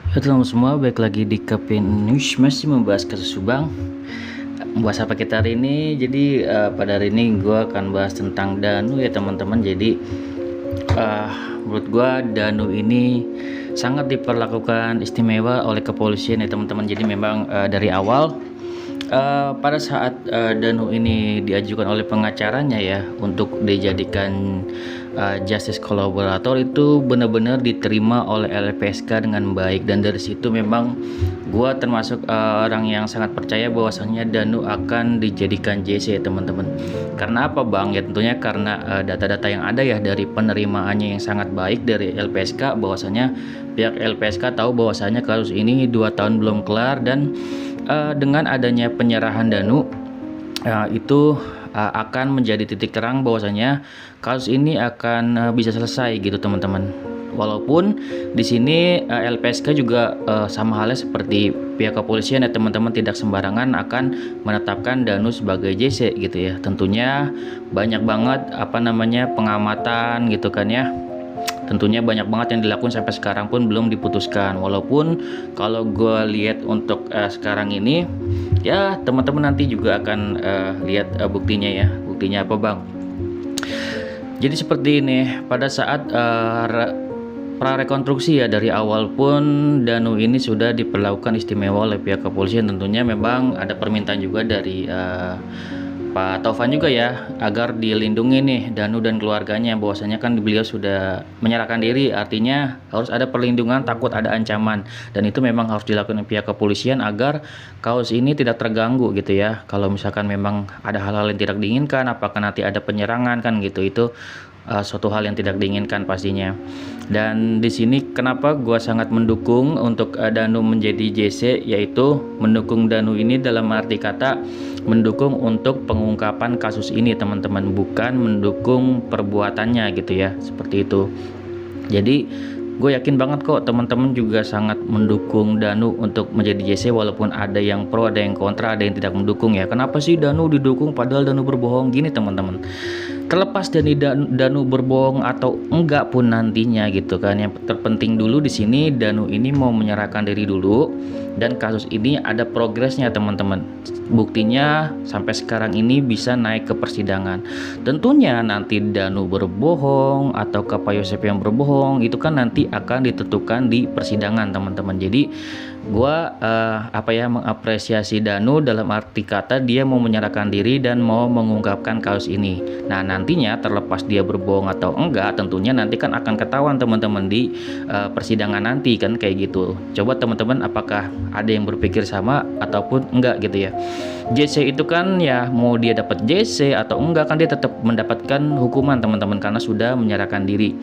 Halo teman semua, balik lagi di Kapin News, masih membahas kasus Subang. Membahas apa kita hari ini? Jadi pada hari ini gue akan bahas tentang Danu ya teman-teman. Jadi eh, menurut gue Danu ini sangat diperlakukan istimewa oleh kepolisian ya teman-teman. Jadi memang dari awal pada saat Danu ini diajukan oleh pengacaranya ya untuk dijadikan justice collaborator, itu benar-benar diterima oleh LPSK dengan baik, dan dari situ memang gua termasuk orang yang sangat percaya bahwasannya Danu akan dijadikan JC ya teman-teman. Karena apa bang? Ya tentunya karena data-data yang ada ya dari penerimaannya yang sangat baik dari LPSK, bahwasanya pihak LPSK tahu bahwasanya kasus ini 2 tahun belum kelar, dan dengan adanya penyerahan Danu itu akan menjadi titik terang bahwasanya kasus ini akan bisa selesai gitu teman-teman. Walaupun di sini LPSK juga sama halnya seperti pihak kepolisian ya teman-teman, tidak sembarangan akan menetapkan Danu sebagai JC gitu ya. Tentunya banyak banget pengamatan gitu kan ya. Tentunya banyak banget yang dilakukan sampai sekarang pun belum diputuskan. Walaupun kalau gue lihat untuk sekarang ini ya teman-teman nanti juga akan lihat buktinya ya. Buktinya apa bang? Jadi seperti ini, pada saat prarekonstruksi ya dari awal pun Danu ini sudah diperlakukan istimewa oleh pihak kepolisian. Tentunya memang ada permintaan juga dari Pak Taufan juga ya agar dilindungi nih Danu dan keluarganya, bahwasanya kan beliau sudah menyerahkan diri, artinya harus ada perlindungan, takut ada ancaman, dan itu memang harus dilakukan pihak kepolisian agar kasus ini tidak terganggu gitu ya. Kalau misalkan memang ada hal-hal yang tidak diinginkan, apakah nanti ada penyerangan kan gitu, itu suatu hal yang tidak diinginkan pastinya. Dan di sini kenapa gue sangat mendukung untuk Danu menjadi JC, yaitu mendukung Danu ini dalam arti kata mendukung untuk pengungkapan kasus ini teman-teman, bukan mendukung perbuatannya gitu ya, seperti itu. Jadi gue yakin banget kok teman-teman juga sangat mendukung Danu untuk menjadi JC, walaupun ada yang pro, ada yang kontra, ada yang tidak mendukung ya. Kenapa sih Danu didukung padahal Danu berbohong? Gini teman-teman, terlepas dari Danu berbohong atau enggak pun nantinya gitu kan, yang terpenting dulu di sini Danu ini mau menyerahkan diri dulu, dan kasus ini ada progresnya teman-teman. Buktinya sampai sekarang ini bisa naik ke persidangan. Tentunya nanti Danu berbohong atau Pak Yosep yang berbohong, itu kan nanti akan ditentukan di persidangan teman-teman. Jadi gua mengapresiasi Danu dalam arti kata dia mau menyerahkan diri dan mau mengungkapkan kasus ini. Nah nantinya terlepas dia berbohong atau enggak, tentunya nanti kan akan ketahuan teman-teman di persidangan nanti kan, kayak gitu. Coba teman-teman apakah ada yang berpikir sama ataupun enggak gitu ya. JC itu kan ya mau dia dapat JC atau enggak kan dia tetap mendapatkan hukuman teman-teman, karena sudah menyerahkan diri.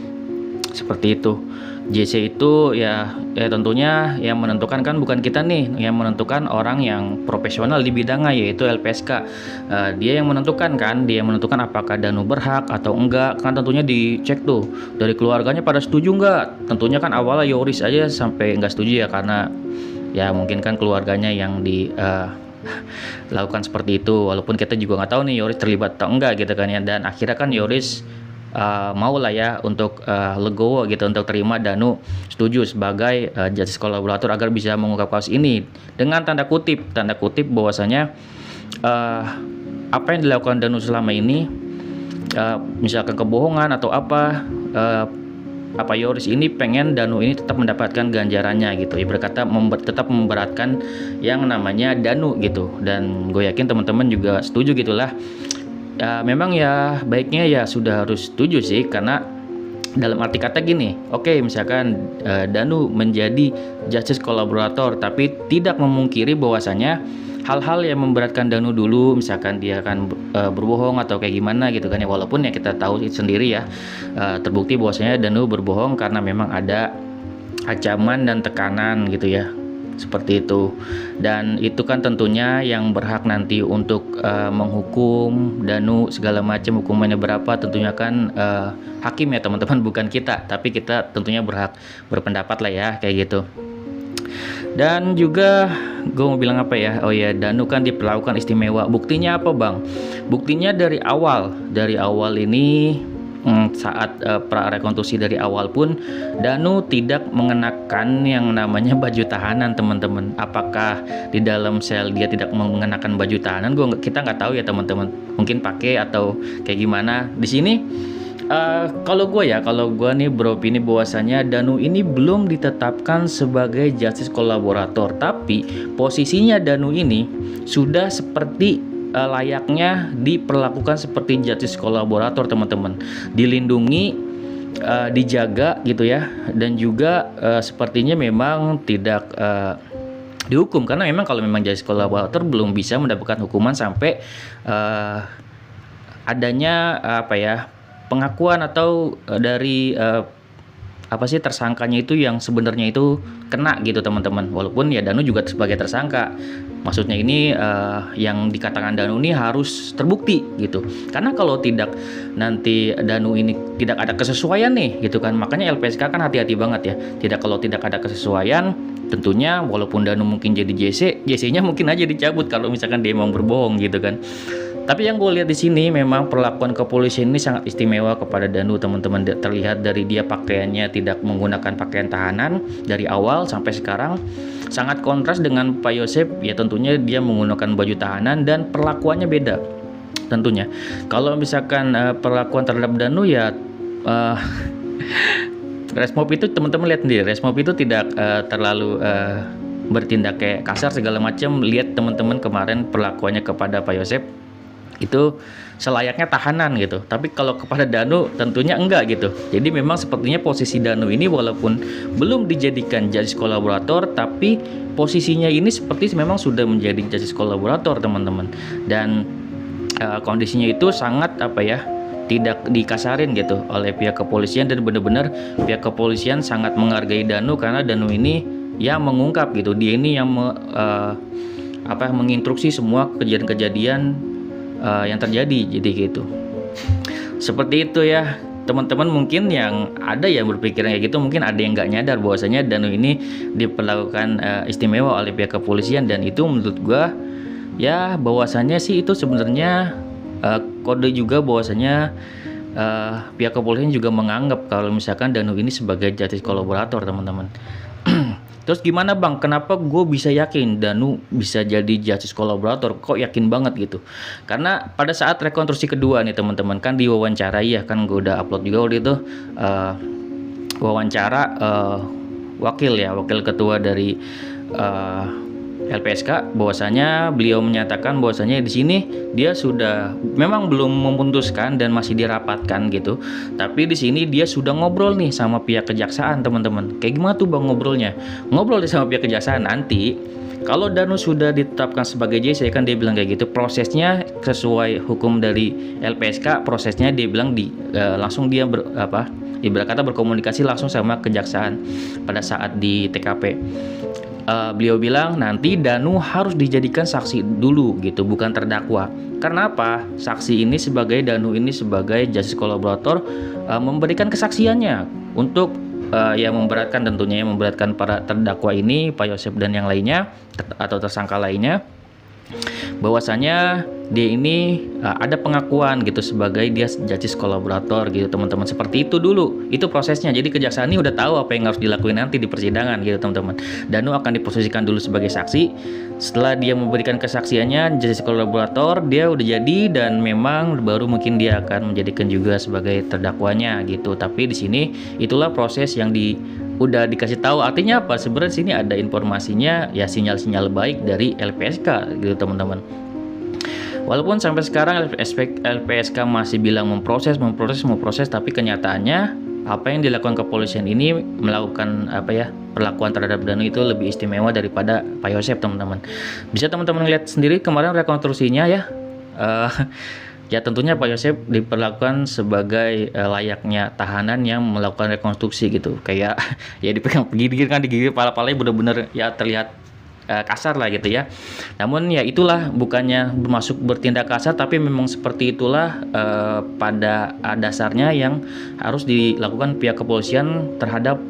Seperti itu. JC itu ya tentunya yang menentukan kan bukan kita nih, yang menentukan orang yang profesional di bidangnya yaitu LPSK. Dia yang menentukan kan, dia yang menentukan apakah Danu berhak atau enggak kan, tentunya dicek tuh dari keluarganya pada setuju enggak. Tentunya kan awalnya Yoris aja sampai enggak setuju ya, karena ya mungkin kan keluarganya yang di lakukan seperti itu, walaupun kita juga nggak tahu nih Yoris terlibat atau enggak gitu kan ya. Dan akhirnya kan Yoris mau lah ya untuk legowo gitu, untuk terima Danu setuju sebagai justice collaborator agar bisa mengungkap kasus ini dengan tanda kutip bahwasanya apa yang dilakukan Danu selama ini, misalkan kebohongan atau apa Yoris ini pengen Danu ini tetap mendapatkan ganjarannya gitu ya, berkata tetap memberatkan yang namanya Danu gitu. Dan gue yakin teman-teman juga setuju gitulah. Memang ya baiknya ya sudah harus setuju sih, karena dalam arti kata gini, oke, misalkan Danu menjadi justice collaborator, tapi tidak memungkiri bahwasanya hal-hal yang memberatkan Danu dulu, misalkan dia akan berbohong atau kayak gimana gitu kan ya. Walaupun ya kita tahu sendiri ya, terbukti bahwasanya Danu berbohong karena memang ada ancaman dan tekanan gitu ya, seperti itu. Dan itu kan tentunya yang berhak nanti untuk menghukum Danu segala macam hukumannya berapa, tentunya kan hakim ya teman-teman, bukan kita, tapi kita tentunya berhak berpendapat lah ya, kayak gitu. Dan juga gue mau bilang apa ya, oh ya, Danu kan diperlakukan istimewa. Buktinya apa bang? Buktinya dari awal ini saat pra rekonstruksi dari awal pun Danu tidak mengenakan yang namanya baju tahanan, teman-teman. Apakah di dalam sel dia tidak mengenakan baju tahanan? Kita nggak tahu ya, teman-teman. Mungkin pakai atau kayak gimana. Di sini kalau gue nih beropini bahwasanya Danu ini belum ditetapkan sebagai justice kolaborator, tapi posisinya Danu ini sudah seperti layaknya diperlakukan seperti justice kolaborator, teman-teman. Dilindungi, dijaga gitu ya, dan juga sepertinya memang tidak dihukum, karena memang kalau memang justice kolaborator belum bisa mendapatkan hukuman sampai adanya pengakuan atau dari tersangkanya itu yang sebenarnya itu kena gitu, teman-teman. Walaupun ya Danu juga sebagai tersangka, maksudnya ini yang dikatakan Danu ini harus terbukti gitu. Karena kalau tidak, nanti Danu ini tidak ada kesesuaian nih gitu kan. Makanya LPSK kan hati-hati banget ya. Kalau tidak ada kesesuaian, tentunya walaupun Danu mungkin jadi JC-nya mungkin aja dicabut kalau misalkan dia emang berbohong gitu kan. Tapi yang gue lihat di sini memang perlakuan kepolisian ini sangat istimewa kepada Danu, teman-teman. Terlihat dari dia pakaiannya tidak menggunakan pakaian tahanan dari awal sampai sekarang, sangat kontras dengan Pak Yosep. Ya tentunya dia menggunakan baju tahanan dan perlakuannya beda tentunya. Kalau misalkan perlakuan terhadap Danu ya Resmob itu, teman-teman lihat sendiri, Resmob itu tidak terlalu bertindak kayak kasar segala macam. Lihat teman-teman kemarin perlakuannya kepada Pak Yosep itu selayaknya tahanan gitu, tapi kalau kepada Danu tentunya enggak gitu. Jadi memang sepertinya posisi Danu ini walaupun belum dijadikan justice kolaborator, tapi posisinya ini seperti memang sudah menjadi justice kolaborator, teman-teman. Dan kondisinya itu sangat tidak dikasarin gitu oleh pihak kepolisian, dan benar-benar pihak kepolisian sangat menghargai Danu karena Danu ini yang mengungkap gitu. Dia ini yang menginstruksi semua kejadian-kejadian yang terjadi, jadi gitu. Seperti itu ya, teman-teman. Mungkin yang ada yang berpikiran kayak gitu, mungkin ada yang nggak nyadar bahwasanya Danu ini diperlakukan istimewa oleh pihak kepolisian, dan itu menurut gua ya bahwasanya sih itu sebenarnya kode juga bahwasanya pihak kepolisian juga menganggap kalau misalkan Danu ini sebagai justice kolaborator, teman-teman. Terus gimana bang, kenapa gue bisa yakin Danu bisa jadi justice kolaborator? Kok yakin banget gitu? Karena pada saat rekonstruksi kedua nih, teman-teman, kan diwawancarai ya, kan gue udah upload juga waktu itu wawancara wakil ketua dari LPSK, bahwasanya beliau menyatakan bahwasanya di sini dia sudah memang belum memutuskan dan masih dirapatkan gitu. Tapi di sini dia sudah ngobrol nih sama pihak kejaksaan, teman-teman. Kayak gimana tuh bang ngobrolnya? Ngobrol sama pihak kejaksaan, nanti kalau Danu sudah ditetapkan sebagai JC, kan dia bilang kayak gitu, prosesnya sesuai hukum dari LPSK, prosesnya dia bilang langsung dia ibarat kata berkomunikasi langsung sama kejaksaan pada saat di TKP. Beliau bilang nanti Danu harus dijadikan saksi dulu gitu, bukan terdakwa. Karena apa? Saksi ini sebagai Danu ini sebagai justice kolaborator memberikan kesaksiannya untuk memberatkan, tentunya yang memberatkan para terdakwa ini, Pak Yosep dan yang lainnya atau tersangka lainnya, bahwasanya dia ini ada pengakuan gitu sebagai dia justice kolaborator gitu, teman-teman. Seperti itu dulu, itu prosesnya. Jadi kejaksaan ini udah tahu apa yang harus dilakuin nanti di persidangan gitu, teman-teman. Danu akan diposisikan dulu sebagai saksi. Setelah dia memberikan kesaksiannya justice kolaborator, dia udah jadi, dan memang baru mungkin dia akan menjadikan juga sebagai terdakwanya gitu. Tapi di sini itulah proses yang udah dikasih tahu. Artinya apa? Sebenarnya sini ada informasinya ya, sinyal-sinyal baik dari LPSK gitu, teman-teman. Walaupun sampai sekarang LPSK masih bilang memproses, tapi kenyataannya apa yang dilakukan kepolisian ini melakukan perlakuan terhadap Danu itu lebih istimewa daripada Pak Yosep, teman-teman. Bisa teman-teman lihat sendiri kemarin rekonstruksinya ya. Ya tentunya Pak Yosep diperlakukan sebagai layaknya tahanan yang melakukan rekonstruksi gitu. Kayak ya dipegang gigit kan, digigit pala-palanya benar-benar ya terlihat kasar lah gitu ya. Namun ya itulah, bukannya bermaksud bertindak kasar, tapi memang seperti itulah pada dasarnya yang harus dilakukan pihak kepolisian terhadap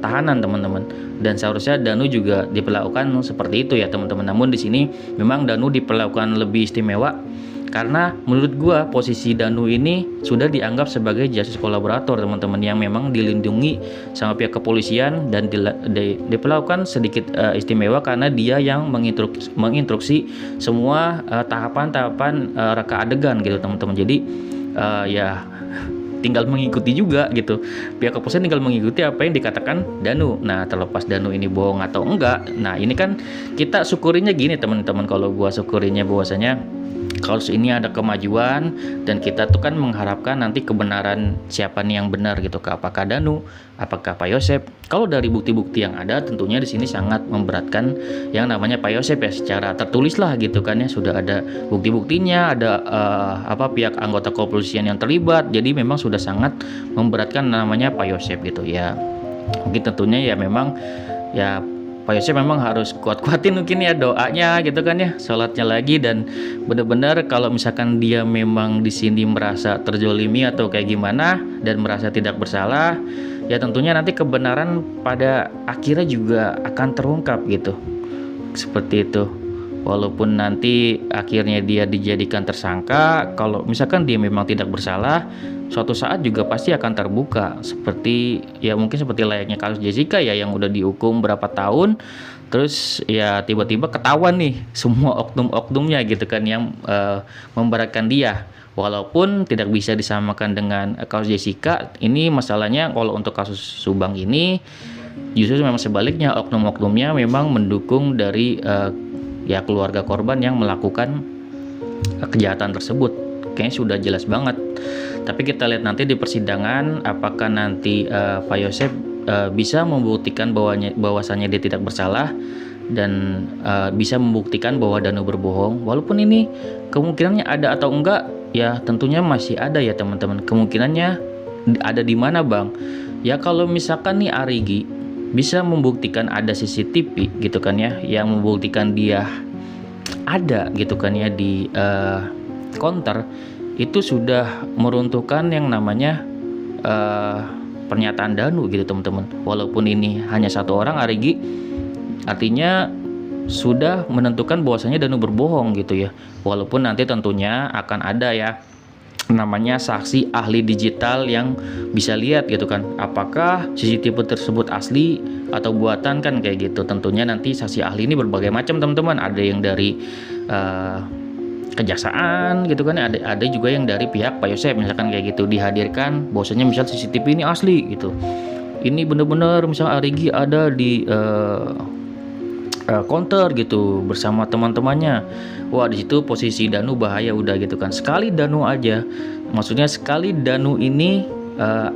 tahanan, teman-teman. Dan seharusnya Danu juga diperlakukan seperti itu ya, teman-teman. Namun di sini memang Danu diperlakukan lebih istimewa Karena menurut gua posisi Danu ini sudah dianggap sebagai justice kolaborator teman-teman, yang memang dilindungi sama pihak kepolisian dan diperlakukan sedikit istimewa karena dia yang menginstruksi semua tahapan-tahapan reka adegan gitu teman-teman. Jadi ya tinggal mengikuti juga gitu. Pihak kepolisian tinggal mengikuti apa yang dikatakan Danu. Nah, terlepas Danu ini bohong atau enggak, nah ini kan kita syukurinya gini teman-teman. Kalau gua syukurinya bahwasanya kasus ini ada kemajuan, dan kita tuh kan mengharapkan nanti kebenaran siapa nih yang benar gitu, apakah Danu, apakah Pak Yosep. Kalau dari bukti-bukti yang ada, tentunya di sini sangat memberatkan yang namanya Pak Yosep ya, secara tertulis lah gitu kan ya, sudah ada bukti-buktinya, ada pihak anggota kepolisian yang terlibat, jadi memang sudah sangat memberatkan namanya Pak Yosep gitu ya. Mungkin tentunya ya memang ya Pak Yosep memang harus kuat-kuatin mungkin ya doanya gitu kan ya, sholatnya lagi, dan benar-benar kalau misalkan dia memang di sini merasa terzolimi atau kayak gimana dan merasa tidak bersalah, ya tentunya nanti kebenaran pada akhirnya juga akan terungkap gitu, seperti itu. Walaupun nanti akhirnya dia dijadikan tersangka, kalau misalkan dia memang tidak bersalah, suatu saat juga pasti akan terbuka, seperti ya mungkin seperti layaknya kasus Jessica ya, yang udah dihukum berapa tahun, terus ya tiba-tiba ketahuan nih semua oknum-oknumnya gitu kan yang memberatkan dia. Walaupun tidak bisa disamakan dengan kasus Jessica, ini masalahnya kalau untuk kasus Subang ini justru memang sebaliknya, oknum-oknumnya memang mendukung dari ya keluarga korban yang melakukan kejahatan tersebut. Kayaknya sudah jelas banget. Tapi kita lihat nanti di persidangan apakah nanti Pak Yosep bisa membuktikan bahwasannya dia tidak bersalah, dan bisa membuktikan bahwa Danu berbohong. Walaupun ini kemungkinannya ada atau enggak, ya tentunya masih ada ya teman-teman. Kemungkinannya ada di mana bang? Ya kalau misalkan nih Arigi bisa membuktikan ada CCTV gitu kan ya, yang membuktikan dia ada gitu kan ya di counter, itu sudah meruntuhkan yang namanya pernyataan Danu gitu teman-teman. Walaupun ini hanya satu orang Arigi, artinya sudah menentukan bahwasanya Danu berbohong gitu ya. Walaupun nanti tentunya akan ada ya namanya saksi ahli digital yang bisa lihat gitu kan, apakah CCTV tersebut asli atau buatan kan kayak gitu. Tentunya nanti saksi ahli ini berbagai macam teman-teman, ada yang dari kejaksaan gitu kan, ada juga yang dari pihak Pak Yosep misalkan kayak gitu, dihadirkan bahwasanya misal CCTV ini asli gitu, ini benar-benar misal Arigi ada di counter gitu bersama teman-temannya. Wah, di situ posisi Danu bahaya udah gitu kan. Sekali Danu aja, maksudnya sekali Danu ini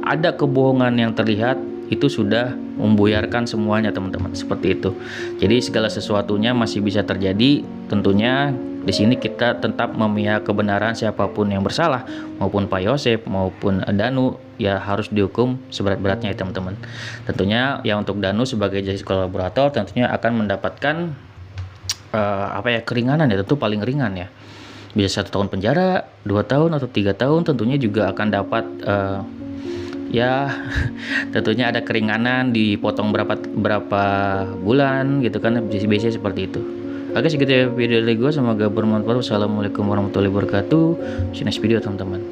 ada kebohongan yang terlihat, itu sudah membuyarkan semuanya teman-teman, seperti itu. Jadi segala sesuatunya masih bisa terjadi. Tentunya di sini kita tetap memihak kebenaran siapapun yang bersalah, maupun Pak Yosep maupun Danu, ya harus dihukum seberat-beratnya ya teman-teman. Tentunya ya untuk Danu sebagai justice kolaborator tentunya akan mendapatkan keringanan ya, tentu paling ringan ya, bisa 1 tahun penjara, 2 tahun atau 3 tahun. Tentunya juga akan dapat ya tentunya ada keringanan, dipotong berapa bulan gitu kan, biasanya seperti itu. Oke, segitu ya video dari gue, semoga bermanfaat. Wassalamualaikum warahmatullahi wabarakatuh. See you next video teman-teman.